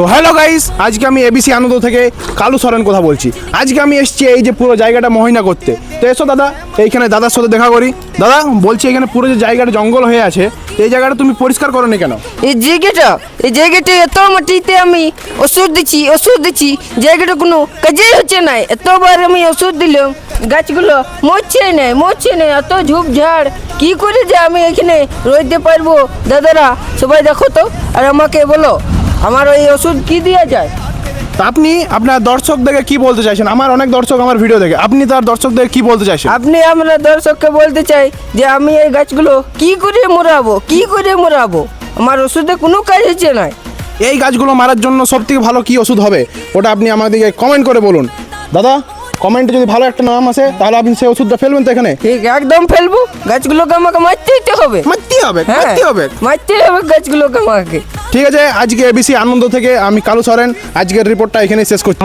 তো hello guys, আজকে আমি এবিসি আনন্দ থেকে কালু সরেন কথা বলছি। আজকে আমি এসেছি এই যে পুরো জায়গাটা মহিনা করতে। তো এসো দাদা, এইখানে দাদার সাথে দেখা করি। দাদা বলছি, এখানে পুরো যে জায়গাটা জঙ্গল হয়ে আছে, এই জায়গাটা তুমি পরিষ্কার করো না কেন? এই জায়গাটা এত মাটিতে আমি ওষুধ দিচ্ছি জায়গাটা কোনো কাজেই হচ্ছে না। এতবার আমি ওষুধ দিলাম, গাছগুলো মরছে না এত ঝোপঝাড়। কি করে যে আমি এখানে রইতে পারবো? দাদারা সবাই দেখো তো, আর আমাকে বলো আমার ওই ওষুধ কি দেওয়া যায়। তা আপনি আপনার দর্শকদেরকে কি বলতে চাইছেন? আমার অনেক দর্শক আমার ভিডিও দেখে, আপনি তার দর্শকদের কি বলতে চাইছেন? আপনি আমরা দর্শককে বলতে চাই যে আমি এই গাছগুলো কি করে মোড়াবো, আমার ওষুধে কোনো কাজ হচ্ছে না। এই গাছগুলো মারার জন্য সবথেকে ভালো কি ওষুধ হবে, ওটা আপনি আমাদেরকে কমেন্ট করে বলুন। দাদা কমেন্টে যদি ভালো একটা নাম আসে, তাহলে আপনি সেই ওষুধটা ফেলবেন তো এখানে? ঠিক, একদম ফেলবো। গাছগুলোকে আমাকে মারতেই হবে। মারতে হবে গাছগুলোকে আমাকে। ঠিক আছে, আজকে এবিসি আনন্দ থেকে আমি কালু সরেন আজকের রিপোর্টটা এখানে শেষ করছি।